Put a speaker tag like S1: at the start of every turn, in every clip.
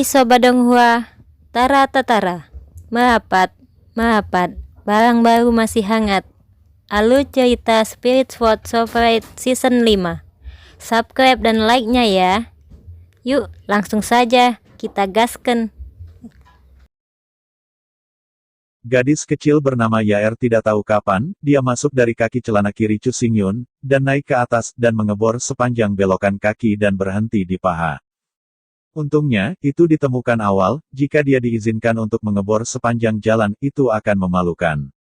S1: Hai Sobat Donghua, Tara Tatara, merapat, merapat, barang baru masih hangat. Alur cerita Spirit Sword Soulflight Season 5. Subscribe dan like-nya ya. Yuk, langsung saja kita gasken.
S2: Gadis kecil bernama Yaer tidak tahu kapan, dia masuk dari kaki celana kiri Chu Xingyun, dan naik ke atas dan mengebor sepanjang belokan kaki dan berhenti di paha. Untungnya, itu ditemukan awal, jika dia diizinkan untuk mengebor sepanjang jalan, itu akan memalukan.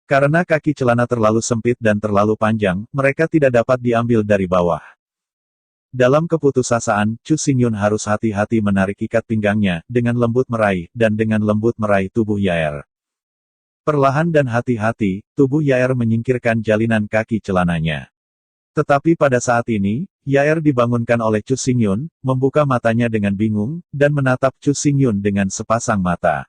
S2: Karena kaki celana terlalu sempit dan terlalu panjang, mereka tidak dapat diambil dari bawah. Dalam keputusasaan, Chu Xingyun harus hati-hati menarik ikat pinggangnya, dengan lembut meraih, dan dengan lembut meraih tubuh Yaer. Perlahan dan hati-hati, tubuh Yaer menyingkirkan jalinan kaki celananya. Tetapi pada saat ini, Yaer dibangunkan oleh Chu Xingyun, membuka matanya dengan bingung, dan menatap Chu Xingyun dengan sepasang mata.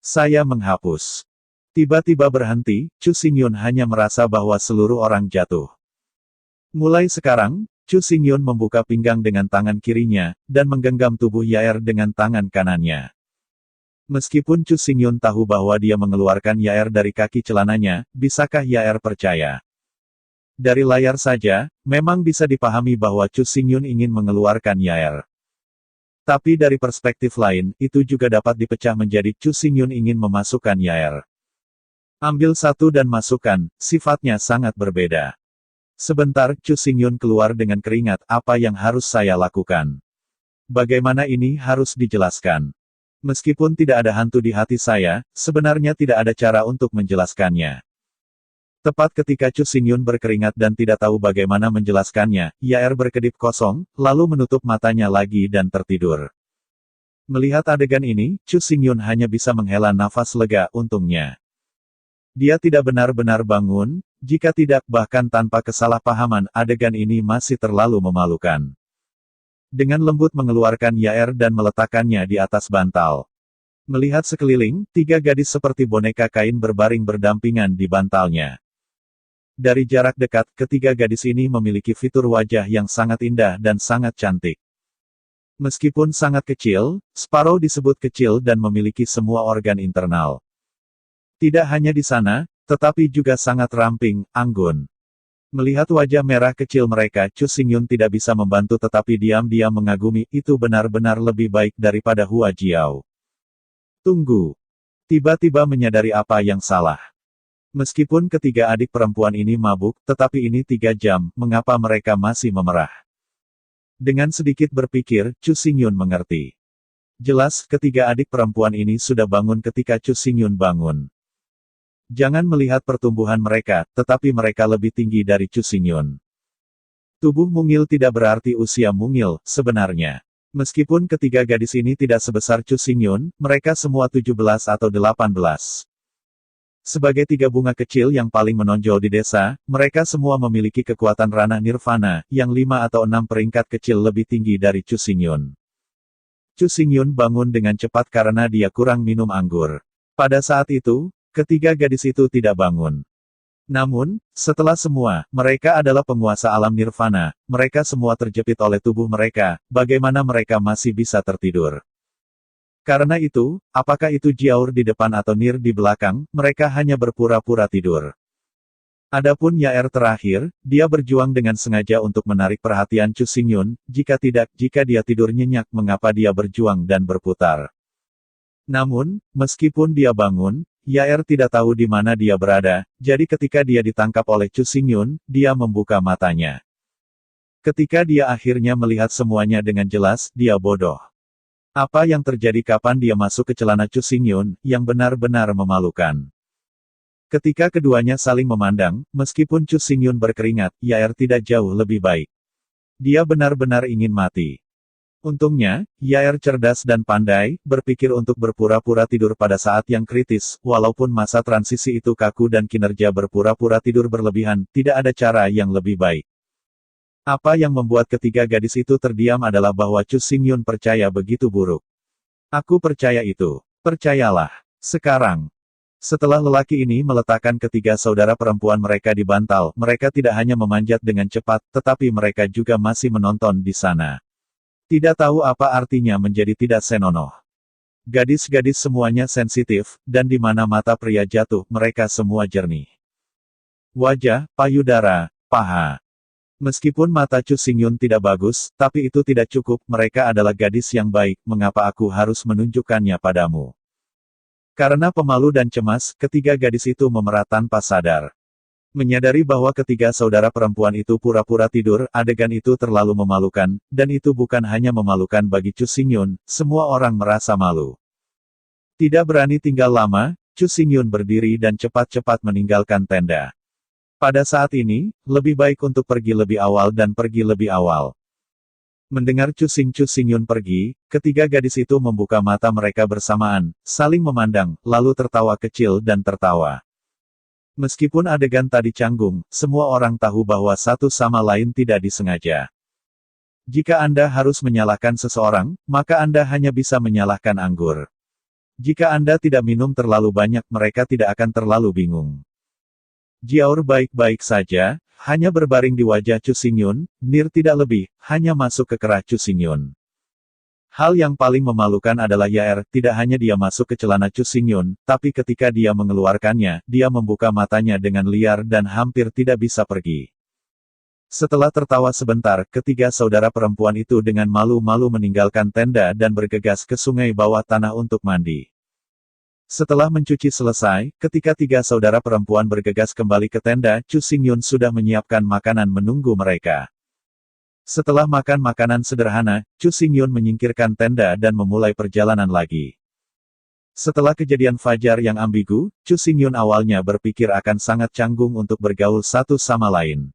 S2: Saya menghapus. Tiba-tiba berhenti, Chu Xingyun hanya merasa bahwa seluruh orang jatuh. Mulai sekarang, Chu Xingyun membuka pinggang dengan tangan kirinya, dan menggenggam tubuh Yaer dengan tangan kanannya. Meskipun Chu Xingyun tahu bahwa dia mengeluarkan Yaer dari kaki celananya, bisakah Yaer percaya? Dari layar saja, memang bisa dipahami bahwa Chu Xingyun ingin mengeluarkan Yaer. Tapi dari perspektif lain, itu juga dapat dipecah menjadi Chu Xingyun ingin memasukkan Yaer. Ambil satu dan masukkan, sifatnya sangat berbeda. Sebentar, Chu Xingyun keluar dengan keringat, apa yang harus saya lakukan? Bagaimana ini harus dijelaskan? Meskipun tidak ada hantu di hati saya, sebenarnya tidak ada cara untuk menjelaskannya. Tepat ketika Chu Xingyun berkeringat dan tidak tahu bagaimana menjelaskannya, Yaer berkedip kosong, lalu menutup matanya lagi dan tertidur. Melihat adegan ini, Chu Xingyun hanya bisa menghela nafas lega, untungnya. Dia tidak benar-benar bangun, jika tidak, bahkan tanpa kesalahpahaman, adegan ini masih terlalu memalukan. Dengan lembut mengeluarkan Yaer dan meletakkannya di atas bantal. Melihat sekeliling, tiga gadis seperti boneka kain berbaring berdampingan di bantalnya. Dari jarak dekat, ketiga gadis ini memiliki fitur wajah yang sangat indah dan sangat cantik. Meskipun sangat kecil, Sparrow disebut kecil dan memiliki semua organ internal. Tidak hanya di sana, tetapi juga sangat ramping, anggun. Melihat wajah merah kecil mereka, Chu Xingyun tidak bisa membantu tetapi diam-diam mengagumi, itu benar-benar lebih baik daripada Hua Jiao. Tunggu. Tiba-tiba menyadari apa yang salah. Meskipun ketiga adik perempuan ini mabuk, tetapi ini 3 jam, mengapa mereka masih memerah? Dengan sedikit berpikir, Chu Xingyun mengerti. Jelas, ketiga adik perempuan ini sudah bangun ketika Chu Xingyun bangun. Jangan melihat pertumbuhan mereka, tetapi mereka lebih tinggi dari Chu Xingyun. Tubuh mungil tidak berarti usia mungil, sebenarnya. Meskipun ketiga gadis ini tidak sebesar Chu Xingyun, mereka semua 17 atau 18. Sebagai 3 bunga kecil yang paling menonjol di desa, mereka semua memiliki kekuatan ranah nirvana, yang 5 atau 6 peringkat kecil lebih tinggi dari Chu Xingyun. Chu Xingyun bangun dengan cepat karena dia kurang minum anggur. Pada saat itu, ketiga gadis itu tidak bangun. Namun, setelah semua, mereka adalah penguasa alam nirvana, mereka semua terjepit oleh tubuh mereka, bagaimana mereka masih bisa tertidur? Karena itu, apakah itu Jiaur di depan atau Nir di belakang, mereka hanya berpura-pura tidur. Adapun Yaer terakhir, dia berjuang dengan sengaja untuk menarik perhatian Chu Xingyun, jika tidak, jika dia tidur nyenyak mengapa dia berjuang dan berputar. Namun, meskipun dia bangun, Yaer tidak tahu di mana dia berada, jadi ketika dia ditangkap oleh Chu Xingyun, dia membuka matanya. Ketika dia akhirnya melihat semuanya dengan jelas, dia bodoh. Apa yang terjadi kapan dia masuk ke celana Chu Xingyun, yang benar-benar memalukan. Ketika keduanya saling memandang, meskipun Chu Xingyun berkeringat, Yaer tidak jauh lebih baik. Dia benar-benar ingin mati. Untungnya, Yaer cerdas dan pandai, berpikir untuk berpura-pura tidur pada saat yang kritis, walaupun masa transisi itu kaku dan kinerja berpura-pura tidur berlebihan, tidak ada cara yang lebih baik. Apa yang membuat ketiga gadis itu terdiam adalah bahwa Chu Xingyun percaya begitu buruk. Aku percaya itu. Percayalah. Sekarang. Setelah lelaki ini meletakkan ketiga saudara perempuan mereka di bantal, mereka tidak hanya memanjat dengan cepat, tetapi mereka juga masih menonton di sana. Tidak tahu apa artinya menjadi tidak senonoh. Gadis-gadis semuanya sensitif, dan di mana mata pria jatuh, mereka semua jernih. Wajah, payudara, paha. Meskipun mata Chu Xingyun tidak bagus, tapi itu tidak cukup, mereka adalah gadis yang baik, mengapa aku harus menunjukkannya padamu? Karena pemalu dan cemas, ketiga gadis itu memerah tanpa sadar. Menyadari bahwa ketiga saudara perempuan itu pura-pura tidur, adegan itu terlalu memalukan, dan itu bukan hanya memalukan bagi Chu Xingyun, semua orang merasa malu. Tidak berani tinggal lama, Chu Xingyun berdiri dan cepat-cepat meninggalkan tenda. Pada saat ini, lebih baik untuk pergi lebih awal dan pergi lebih awal. Mendengar Chu Xingyun pergi, ketiga gadis itu membuka mata mereka bersamaan, saling memandang, lalu tertawa kecil dan tertawa. Meskipun adegan tadi canggung, semua orang tahu bahwa satu sama lain tidak disengaja. Jika Anda harus menyalahkan seseorang, maka Anda hanya bisa menyalahkan anggur. Jika Anda tidak minum terlalu banyak, mereka tidak akan terlalu bingung. Jiaor baik-baik saja, hanya berbaring di wajah Chu Xingyun, Nir tidak lebih, hanya masuk ke kerah Chu Xingyun. Hal yang paling memalukan adalah Yaer, tidak hanya dia masuk ke celana Chu Xingyun, tapi ketika dia mengeluarkannya, dia membuka matanya dengan liar dan hampir tidak bisa pergi. Setelah tertawa sebentar, ketiga saudara perempuan itu dengan malu-malu meninggalkan tenda dan bergegas ke sungai bawah tanah untuk mandi. Setelah mencuci selesai, ketika tiga saudara perempuan bergegas kembali ke tenda, Chu Xingyun sudah menyiapkan makanan menunggu mereka. Setelah makan makanan sederhana, Chu Xingyun menyingkirkan tenda dan memulai perjalanan lagi. Setelah kejadian fajar yang ambigu, Chu Xingyun awalnya berpikir akan sangat canggung untuk bergaul satu sama lain.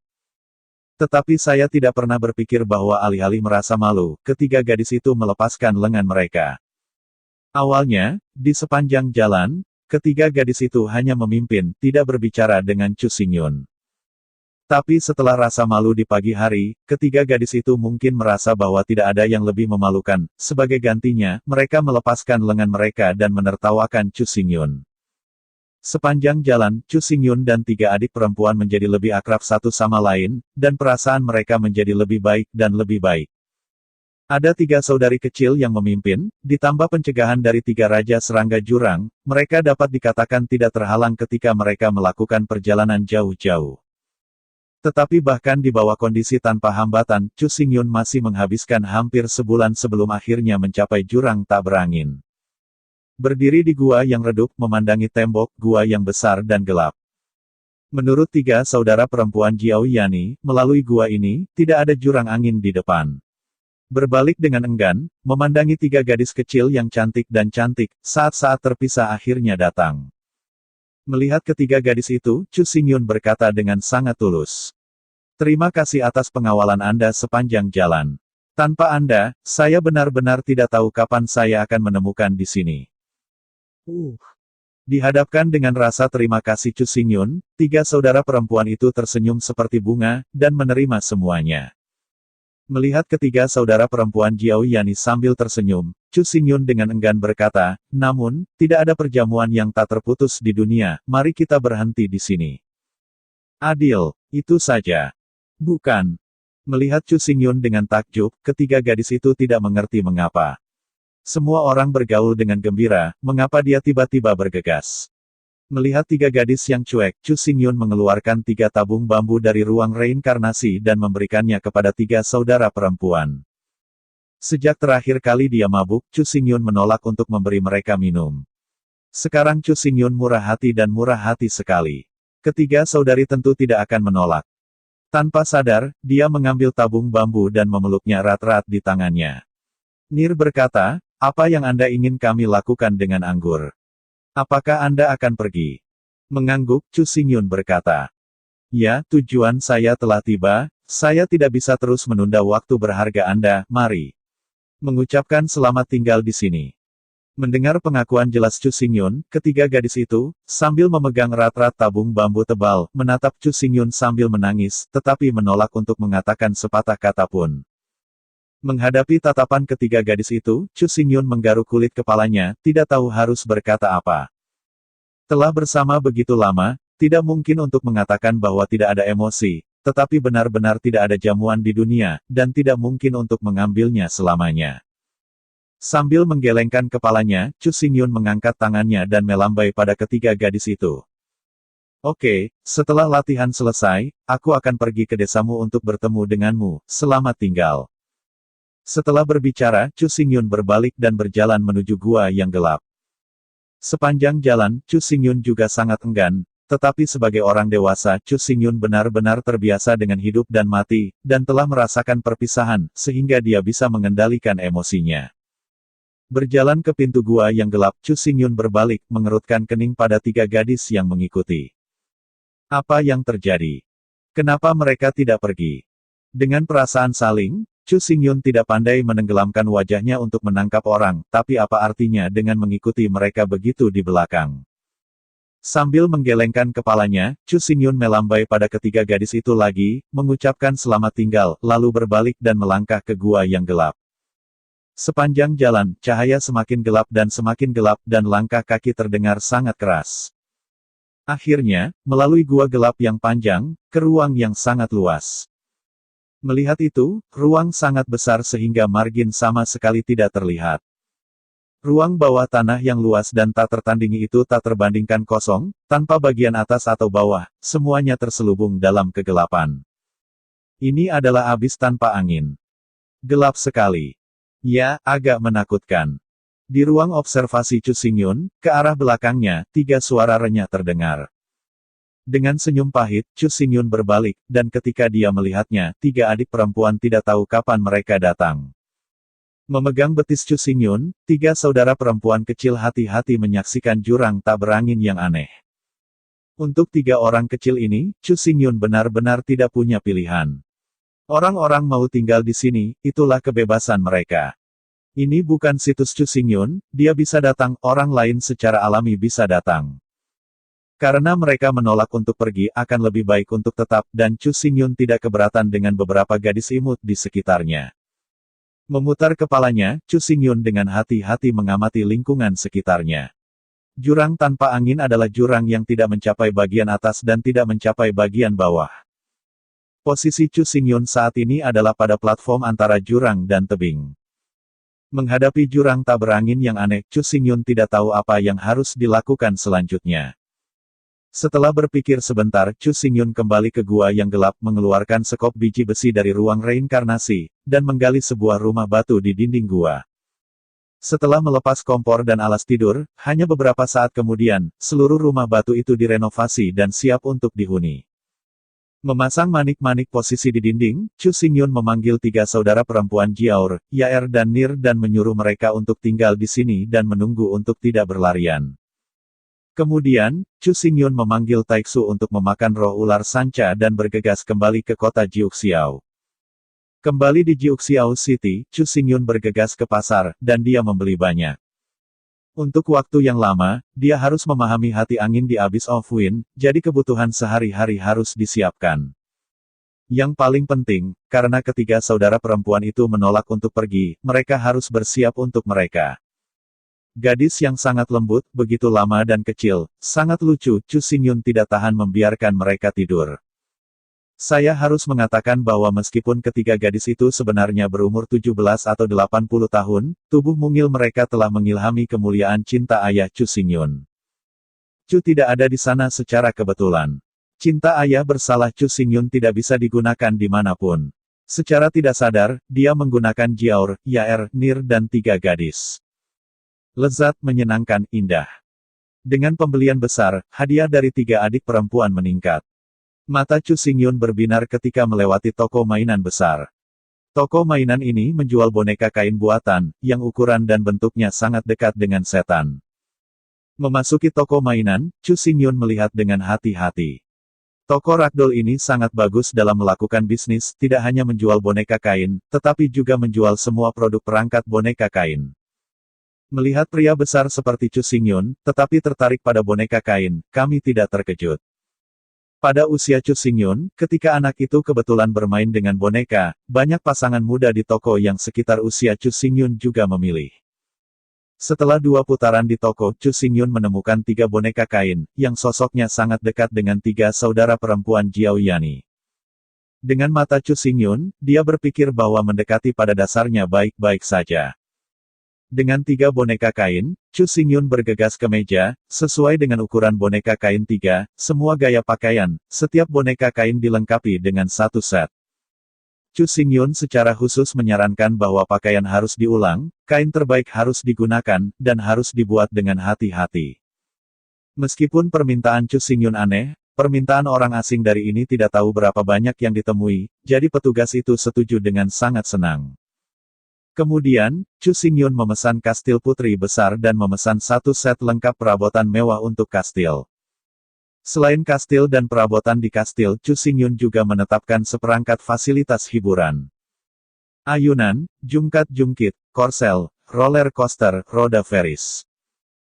S2: Tetapi saya tidak pernah berpikir bahwa alih-alih merasa malu, ketiga gadis itu melepaskan lengan mereka. Awalnya, di sepanjang jalan, ketiga gadis itu hanya memimpin, tidak berbicara dengan Chu Xingyun. Tapi setelah rasa malu di pagi hari, ketiga gadis itu mungkin merasa bahwa tidak ada yang lebih memalukan. Sebagai gantinya, mereka melepaskan lengan mereka dan menertawakan Chu Xingyun. Sepanjang jalan, Chu Xingyun dan tiga adik perempuan menjadi lebih akrab satu sama lain, dan perasaan mereka menjadi lebih baik dan lebih baik. Ada tiga saudari kecil yang memimpin, ditambah pencegahan dari tiga raja serangga jurang, mereka dapat dikatakan tidak terhalang ketika mereka melakukan perjalanan jauh-jauh. Tetapi bahkan di bawah kondisi tanpa hambatan, Chu Xingyun masih menghabiskan hampir sebulan sebelum akhirnya mencapai jurang tak berangin. Berdiri di gua yang redup, memandangi tembok gua yang besar dan gelap. Menurut tiga saudara perempuan Jiao Yani, melalui gua ini, tidak ada jurang angin di depan. Berbalik dengan enggan, memandangi tiga gadis kecil yang cantik dan cantik, saat-saat terpisah akhirnya datang. Melihat ketiga gadis itu, Chu Xingyun berkata dengan sangat tulus. Terima kasih atas pengawalan Anda sepanjang jalan. Tanpa Anda, saya benar-benar tidak tahu kapan saya akan menemukan di sini. Dihadapkan dengan rasa terima kasih Chu Xingyun, tiga saudara perempuan itu tersenyum seperti bunga, dan menerima semuanya. Melihat ketiga saudara perempuan Jiao Yani sambil tersenyum, Chu Xingyun dengan enggan berkata, namun, tidak ada perjamuan yang tak terputus di dunia, mari kita berhenti di sini. Adil, itu saja. Bukan. Melihat Chu Xingyun dengan takjub, ketiga gadis itu tidak mengerti mengapa. Semua orang bergaul dengan gembira, mengapa dia tiba-tiba bergegas. Melihat tiga gadis yang cuek, Chu Xingyun mengeluarkan tiga tabung bambu dari ruang reinkarnasi dan memberikannya kepada tiga saudara perempuan. Sejak terakhir kali dia mabuk, Chu Xingyun menolak untuk memberi mereka minum. Sekarang Chu Xingyun murah hati dan murah hati sekali. Ketiga saudari tentu tidak akan menolak. Tanpa sadar, dia mengambil tabung bambu dan memeluknya erat-erat di tangannya. Nir berkata, apa yang Anda ingin kami lakukan dengan anggur? Apakah Anda akan pergi? Mengangguk, Chu Xingyun berkata. Ya, tujuan saya telah tiba, saya tidak bisa terus menunda waktu berharga Anda, mari. Mengucapkan selamat tinggal di sini. Mendengar pengakuan jelas Chu Xingyun, ketiga gadis itu, sambil memegang erat-erat tabung bambu tebal, menatap Chu Xingyun sambil menangis, tetapi menolak untuk mengatakan sepatah kata pun. Menghadapi tatapan ketiga gadis itu, Chu Xingyun menggaruk kulit kepalanya, tidak tahu harus berkata apa. Telah bersama begitu lama, tidak mungkin untuk mengatakan bahwa tidak ada emosi, tetapi benar-benar tidak ada jamuan di dunia, dan tidak mungkin untuk mengambilnya selamanya. Sambil menggelengkan kepalanya, Chu Xingyun mengangkat tangannya dan melambai pada ketiga gadis itu. Oke, setelah latihan selesai, aku akan pergi ke desamu untuk bertemu denganmu, selamat tinggal. Setelah berbicara, Chu Xingyun berbalik dan berjalan menuju gua yang gelap. Sepanjang jalan, Chu Xingyun juga sangat enggan, tetapi sebagai orang dewasa, Chu Xingyun benar-benar terbiasa dengan hidup dan mati, dan telah merasakan perpisahan, sehingga dia bisa mengendalikan emosinya. Berjalan ke pintu gua yang gelap, Chu Xingyun berbalik, mengerutkan kening pada tiga gadis yang mengikuti. Apa yang terjadi? Kenapa mereka tidak pergi? Dengan perasaan saling, Chu Xingyun tidak pandai menenggelamkan wajahnya untuk menangkap orang, tapi apa artinya dengan mengikuti mereka begitu di belakang? Sambil menggelengkan kepalanya, Chu Xingyun melambai pada ketiga gadis itu lagi, mengucapkan selamat tinggal, lalu berbalik dan melangkah ke gua yang gelap. Sepanjang jalan, cahaya semakin gelap dan langkah kaki terdengar sangat keras. Akhirnya, melalui gua gelap yang panjang, ke ruang yang sangat luas. Melihat itu, ruang sangat besar sehingga margin sama sekali tidak terlihat. Ruang bawah tanah yang luas dan tak tertandingi itu tak terbandingkan kosong, tanpa bagian atas atau bawah, semuanya terselubung dalam kegelapan. Ini adalah abyss tanpa angin. Gelap sekali. Ya, agak menakutkan. Di ruang observasi Chu Xingyun, ke arah belakangnya, tiga suara renyah terdengar. Dengan senyum pahit, Chu Xingyun berbalik, dan ketika dia melihatnya, tiga adik perempuan tidak tahu kapan mereka datang. Memegang betis Chu Xingyun, tiga saudara perempuan kecil hati-hati menyaksikan jurang tak berangin yang aneh. Untuk tiga orang kecil ini, Chu Xingyun benar-benar tidak punya pilihan. Orang-orang mau tinggal di sini, itulah kebebasan mereka. Ini bukan situs Chu Xingyun, dia bisa datang, orang lain secara alami bisa datang. Karena mereka menolak untuk pergi, akan lebih baik untuk tetap, dan Chu Xingyun tidak keberatan dengan beberapa gadis imut di sekitarnya. Memutar kepalanya, Chu Xingyun dengan hati-hati mengamati lingkungan sekitarnya. Jurang tanpa angin adalah jurang yang tidak mencapai bagian atas dan tidak mencapai bagian bawah. Posisi Chu Xingyun saat ini adalah pada platform antara jurang dan tebing. Menghadapi jurang tak berangin yang aneh, Chu Xingyun tidak tahu apa yang harus dilakukan selanjutnya. Setelah berpikir sebentar, Chu Xingyun kembali ke gua yang gelap, mengeluarkan sekop biji besi dari ruang reinkarnasi, dan menggali sebuah rumah batu di dinding gua. Setelah melepas kompor dan alas tidur, hanya beberapa saat kemudian, seluruh rumah batu itu direnovasi dan siap untuk dihuni. Memasang manik-manik posisi di dinding, Chu Xingyun memanggil tiga saudara perempuan Jiaor, Yaer dan Nir dan menyuruh mereka untuk tinggal di sini dan menunggu untuk tidak berlarian. Kemudian, Chu Xingyun memanggil Taixu untuk memakan roh ular sanca dan bergegas kembali ke kota Jiuxiao. Kembali di Jiuxiao City, Chu Xingyun bergegas ke pasar, dan dia membeli banyak. Untuk waktu yang lama, dia harus memahami hati angin di Abyss of Wind, jadi kebutuhan sehari-hari harus disiapkan. Yang paling penting, karena ketiga saudara perempuan itu menolak untuk pergi, mereka harus bersiap untuk mereka. Gadis yang sangat lembut, begitu lama dan kecil, sangat lucu, Chu Xingyun tidak tahan membiarkan mereka tidur. Saya harus mengatakan bahwa meskipun ketiga gadis itu sebenarnya berumur 17 atau 80 tahun, tubuh mungil mereka telah mengilhami kemuliaan cinta ayah Chu Xingyun. Chu tidak ada di sana secara kebetulan. Cinta ayah bersalah Chu Xingyun tidak bisa digunakan dimanapun. Secara tidak sadar, dia menggunakan Jiaor, Yaer, Nir dan tiga gadis. Lezat, menyenangkan, indah. Dengan pembelian besar, hadiah dari tiga adik perempuan meningkat. Mata Chu Xingyun berbinar ketika melewati toko mainan besar. Toko mainan ini menjual boneka kain buatan, yang ukuran dan bentuknya sangat dekat dengan setan. Memasuki toko mainan, Chu Xingyun melihat dengan hati-hati. Toko ragdoll ini sangat bagus dalam melakukan bisnis, tidak hanya menjual boneka kain, tetapi juga menjual semua produk perangkat boneka kain. Melihat pria besar seperti Chu Xingyun, tetapi tertarik pada boneka kain, kami tidak terkejut. Pada usia Chu Xingyun, ketika anak itu kebetulan bermain dengan boneka, banyak pasangan muda di toko yang sekitar usia Chu Xingyun juga memilih. Setelah 2 putaran di toko, Chu Xingyun menemukan 3 boneka kain, yang sosoknya sangat dekat dengan 3 saudara perempuan Jiao Yani. Dengan mata Chu Xingyun, dia berpikir bahwa mendekati pada dasarnya baik-baik saja. Dengan 3 boneka kain, Chu Xingyun bergegas ke meja, sesuai dengan ukuran boneka kain 3, semua gaya pakaian, setiap boneka kain dilengkapi dengan 1 set. Chu Xingyun secara khusus menyarankan bahwa pakaian harus diulang, kain terbaik harus digunakan, dan harus dibuat dengan hati-hati. Meskipun permintaan Chu Xingyun aneh, permintaan orang asing dari ini tidak tahu berapa banyak yang ditemui, jadi petugas itu setuju dengan sangat senang. Kemudian, Chu Xingyun memesan kastil putri besar dan memesan 1 set lengkap perabotan mewah untuk kastil. Selain kastil dan perabotan di kastil, Chu Xingyun juga menetapkan seperangkat fasilitas hiburan. Ayunan, jungkat-jungkit, korsel, roller coaster, roda Ferris.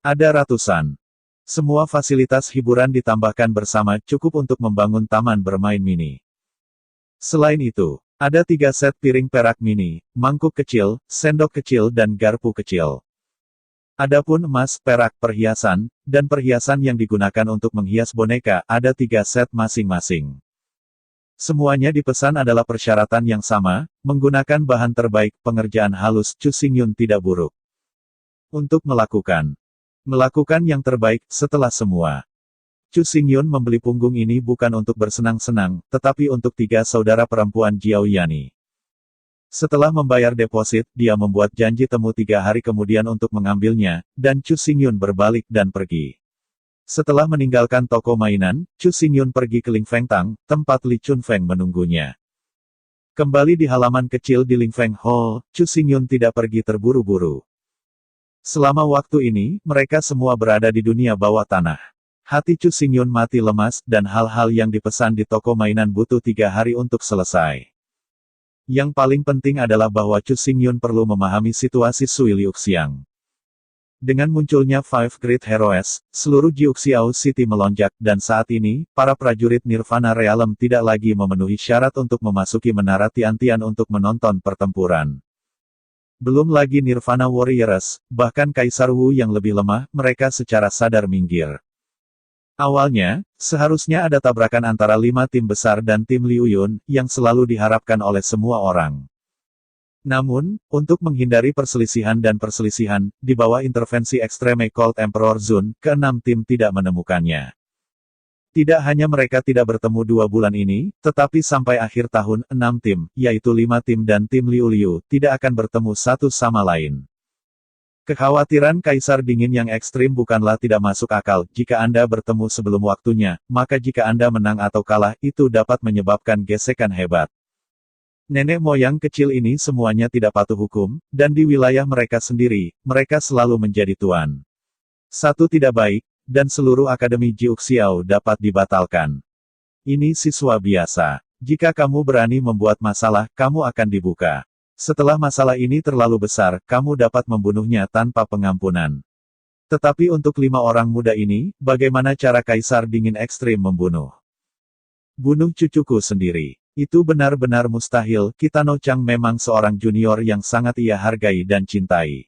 S2: Ada ratusan. Semua fasilitas hiburan ditambahkan bersama cukup untuk membangun taman bermain mini. Selain itu, ada 3 set piring perak mini, mangkuk kecil, sendok kecil dan garpu kecil. Adapun emas, perak, perhiasan, dan perhiasan yang digunakan untuk menghias boneka, ada 3 set masing-masing. Semuanya dipesan adalah persyaratan yang sama, menggunakan bahan terbaik, pengerjaan halus, Chu Xingyun tidak buruk. Untuk melakukan yang terbaik, setelah semua. Chu Xingyun membeli punggung ini bukan untuk bersenang-senang, tetapi untuk 3 saudara perempuan Jiao Yani. Setelah membayar deposit, dia membuat janji temu 3 hari kemudian untuk mengambilnya, dan Chu Xingyun berbalik dan pergi. Setelah meninggalkan toko mainan, Chu Xingyun pergi ke Lingfeng Tang, tempat Li Chunfeng menunggunya. Kembali di halaman kecil di Lingfeng Hall, Chu Xingyun tidak pergi terburu-buru. Selama waktu ini, mereka semua berada di dunia bawah tanah. Hati Chu Xingyun mati lemas, dan hal-hal yang dipesan di toko mainan butuh 3 hari untuk selesai. Yang paling penting adalah bahwa Chu Xingyun perlu memahami situasi Sui Liuxiang. Dengan munculnya Five Great Heroes, seluruh Jiuxiao City melonjak, dan saat ini, para prajurit Nirvana Realm tidak lagi memenuhi syarat untuk memasuki menara Tiantian untuk menonton pertempuran. Belum lagi Nirvana Warriors, bahkan Kaisar Wu yang lebih lemah, mereka secara sadar minggir. Awalnya, seharusnya ada tabrakan antara 5 tim besar dan tim Liu Yun, yang selalu diharapkan oleh semua orang. Namun, untuk menghindari perselisihan, di bawah intervensi Extreme Cold Emperor Zun, ke-6 tim tidak menemukannya. Tidak hanya mereka tidak bertemu 2 bulan ini, tetapi sampai akhir tahun, 6 tim, yaitu 5 tim dan tim Liu Liu, tidak akan bertemu satu sama lain. Kekhawatiran Kaisar Dingin yang ekstrim bukanlah tidak masuk akal. Jika Anda bertemu sebelum waktunya, maka jika Anda menang atau kalah, itu dapat menyebabkan gesekan hebat. Nenek moyang kecil ini semuanya tidak patuh hukum, dan di wilayah mereka sendiri, mereka selalu menjadi tuan. Satu tidak baik, dan seluruh Akademi Jiuxiao dapat dibatalkan. Ini siswa biasa. Jika kamu berani membuat masalah, kamu akan dibuka. Setelah masalah ini terlalu besar, kamu dapat membunuhnya tanpa pengampunan. Tetapi untuk 5 orang muda ini, bagaimana cara Kaisar Dingin ekstrim membunuh? Bunuh cucuku sendiri. Itu benar-benar mustahil. Kitano Chang memang seorang junior yang sangat ia hargai dan cintai.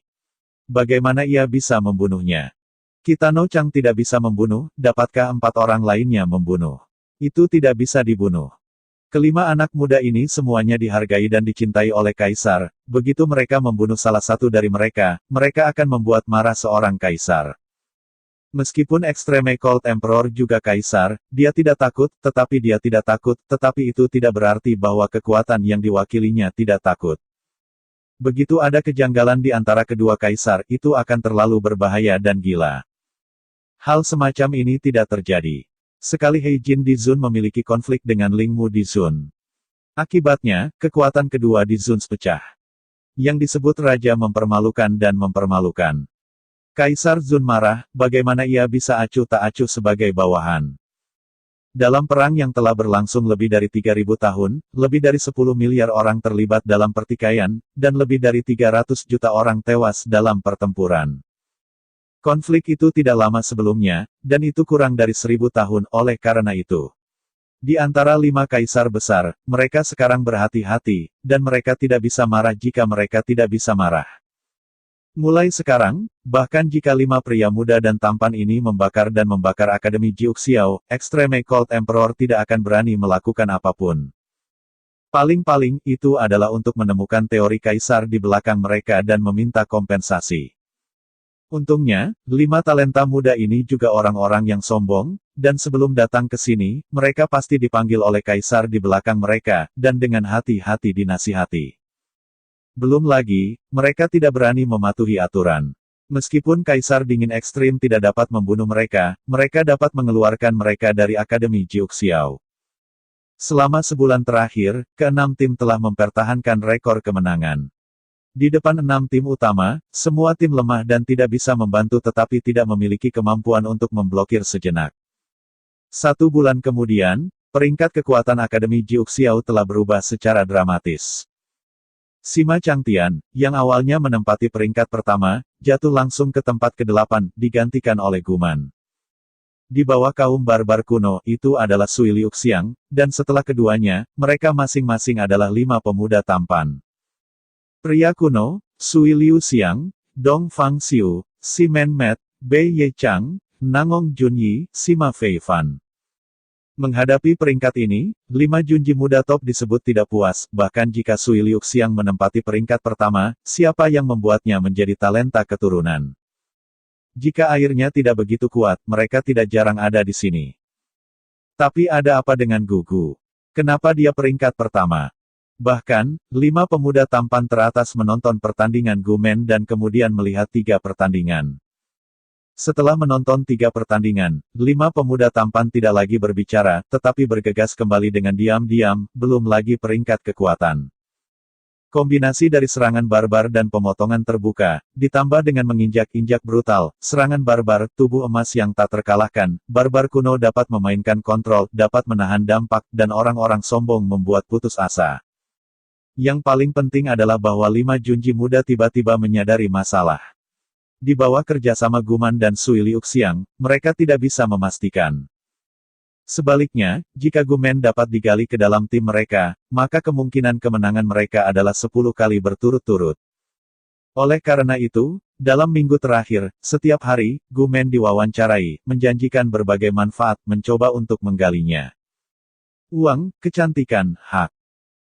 S2: Bagaimana ia bisa membunuhnya? Kitano Chang tidak bisa membunuh, dapatkah 4 orang lainnya membunuh? Itu tidak bisa dibunuh. Kelima anak muda ini semuanya dihargai dan dicintai oleh Kaisar, begitu mereka membunuh salah satu dari mereka, mereka akan membuat marah seorang Kaisar. Meskipun Extreme Cold Emperor juga Kaisar, dia tidak takut, tetapi itu tidak berarti bahwa kekuatan yang diwakilinya tidak takut. Begitu ada kejanggalan di antara kedua Kaisar, itu akan terlalu berbahaya dan gila. Hal semacam ini tidak terjadi. Sekali Heijin Dizun memiliki konflik dengan Lingmu Dizun. Akibatnya, kekuatan kedua Dizun pecah. Yang disebut Raja mempermalukan dan mempermalukan. Kaisar Zun marah, bagaimana ia bisa acuh tak acuh sebagai bawahan. Dalam perang yang telah berlangsung lebih dari 3.000 tahun, lebih dari 10 miliar orang terlibat dalam pertikaian, dan lebih dari 300 juta orang tewas dalam pertempuran. Konflik itu tidak lama sebelumnya, dan itu kurang dari 1000 tahun. Oleh karena itu, di antara 5 kaisar besar, mereka sekarang berhati-hati, dan mereka tidak bisa marah jika mereka tidak bisa marah. Mulai sekarang, bahkan jika 5 pria muda dan tampan ini membakar Akademi Jiuxiao, Extreme Cold Emperor tidak akan berani melakukan apapun. Paling-paling itu adalah untuk menemukan teori kaisar di belakang mereka dan meminta kompensasi. Untungnya, 5 talenta muda ini juga orang-orang yang sombong, dan sebelum datang ke sini, mereka pasti dipanggil oleh kaisar di belakang mereka, dan dengan hati-hati dinasihati. Belum lagi, mereka tidak berani mematuhi aturan. Meskipun kaisar dingin ekstrim tidak dapat membunuh mereka, mereka dapat mengeluarkan mereka dari Akademi Jiuxiao. Selama sebulan terakhir, ke-6 tim telah mempertahankan rekor kemenangan. Di depan 6 tim utama, semua tim lemah dan tidak bisa membantu tetapi tidak memiliki kemampuan untuk memblokir sejenak. 1 bulan kemudian, peringkat kekuatan Akademi Jiuxiao telah berubah secara dramatis. Sima Changtian, yang awalnya menempati peringkat pertama, jatuh langsung ke tempat ke-8, digantikan oleh Guman. Di bawah kaum barbar kuno, itu adalah Sui Liuxiang, dan setelah keduanya, mereka masing-masing adalah 5 pemuda tampan. Pria kuno, Sui Liuxiang, Dong Fangxiu, Simen Met, Bei Ye Chang, Nangong Junyi, Sima Fei Fan. Menghadapi peringkat ini, 5 junji muda top disebut tidak puas, bahkan jika Sui Liuxiang menempati peringkat pertama, siapa yang membuatnya menjadi talenta keturunan? Jika airnya tidak begitu kuat, mereka tidak jarang ada di sini. Tapi ada apa dengan Gugu? Kenapa dia peringkat pertama? Bahkan, 5 pemuda tampan teratas menonton pertandingan Gumen dan kemudian melihat 3 pertandingan. Setelah menonton 3 pertandingan, 5 pemuda tampan tidak lagi berbicara, tetapi bergegas kembali dengan diam-diam, belum lagi peringkat kekuatan. Kombinasi dari serangan barbar dan pemotongan terbuka, ditambah dengan menginjak-injak brutal, serangan barbar, tubuh emas yang tak terkalahkan, barbar kuno dapat memainkan kontrol, dapat menahan dampak, dan orang-orang sombong membuat putus asa. Yang paling penting adalah bahwa 5 junji muda tiba-tiba menyadari masalah. Di bawah kerjasama Guman dan Sui Liuxiang, mereka tidak bisa memastikan. Sebaliknya, jika Gumen dapat digali ke dalam tim mereka, maka kemungkinan kemenangan mereka adalah 10 kali berturut-turut. Oleh karena itu, dalam minggu terakhir, setiap hari, Gumen diwawancarai, menjanjikan berbagai manfaat, mencoba untuk menggalinya. Uang, kecantikan, hak.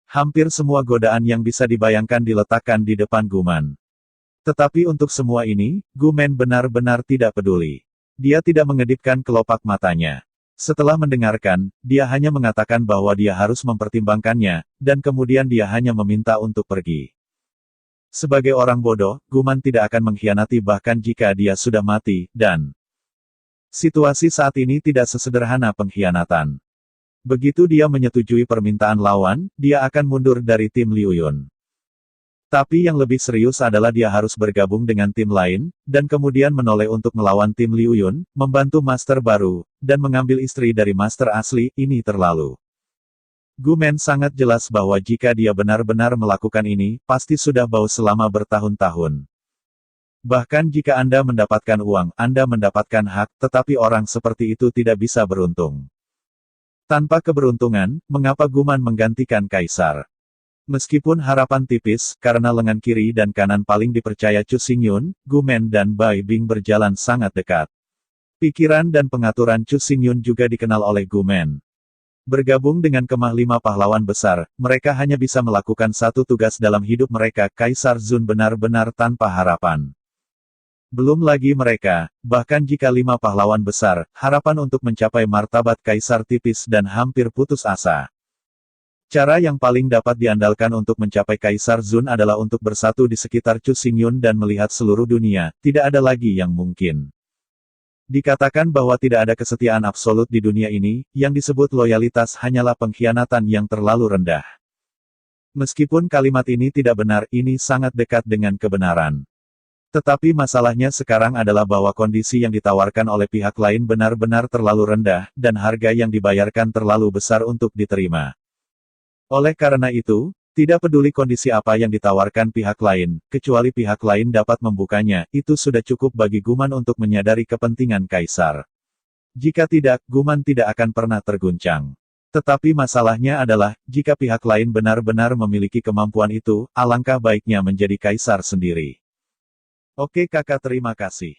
S2: Hampir semua godaan yang bisa dibayangkan diletakkan di depan Guman. Tetapi untuk semua ini, Gumen benar-benar tidak peduli. Dia tidak mengedipkan kelopak matanya. Setelah mendengarkan, dia hanya mengatakan bahwa dia harus mempertimbangkannya, dan kemudian dia hanya meminta untuk pergi. Sebagai orang bodoh, Guman tidak akan mengkhianati bahkan jika dia sudah mati, dan situasi saat ini tidak sesederhana pengkhianatan. Begitu dia menyetujui permintaan lawan, dia akan mundur dari tim Liu Yun. Tapi yang lebih serius adalah dia harus bergabung dengan tim lain, dan kemudian menoleh untuk melawan tim Liu Yun, membantu master baru, dan mengambil istri dari master asli, ini terlalu. Gumen sangat jelas bahwa jika dia benar-benar melakukan ini, pasti sudah bau selama bertahun-tahun. Bahkan jika Anda mendapatkan uang, Anda mendapatkan hak, tetapi orang seperti itu tidak bisa beruntung. Tanpa keberuntungan, mengapa Guman menggantikan kaisar? Meskipun harapan tipis, karena lengan kiri dan kanan paling dipercaya Chu Xingyun, Gumen dan Bai Bing berjalan sangat dekat. Pikiran dan pengaturan Chu Xingyun juga dikenal oleh Gumen. Bergabung dengan kemah 5 pahlawan besar, mereka hanya bisa melakukan satu tugas dalam hidup mereka, Kaisar Zun benar-benar tanpa harapan. Belum lagi mereka, bahkan jika 5 pahlawan besar, harapan untuk mencapai martabat Kaisar tipis dan hampir putus asa. Cara yang paling dapat diandalkan untuk mencapai Kaisar Zun adalah untuk bersatu di sekitar Chu Xingyun dan melihat seluruh dunia, tidak ada lagi yang mungkin. Dikatakan bahwa tidak ada kesetiaan absolut di dunia ini, yang disebut loyalitas hanyalah pengkhianatan yang terlalu rendah. Meskipun kalimat ini tidak benar, ini sangat dekat dengan kebenaran. Tetapi masalahnya sekarang adalah bahwa kondisi yang ditawarkan oleh pihak lain benar-benar terlalu rendah, dan harga yang dibayarkan terlalu besar untuk diterima. Oleh karena itu, tidak peduli kondisi apa yang ditawarkan pihak lain, kecuali pihak lain dapat membukanya, itu sudah cukup bagi Guman untuk menyadari kepentingan kaisar. Jika tidak, Guman tidak akan pernah terguncang. Tetapi masalahnya adalah, jika pihak lain benar-benar memiliki kemampuan itu, alangkah baiknya menjadi kaisar sendiri. Oke kakak, terima kasih.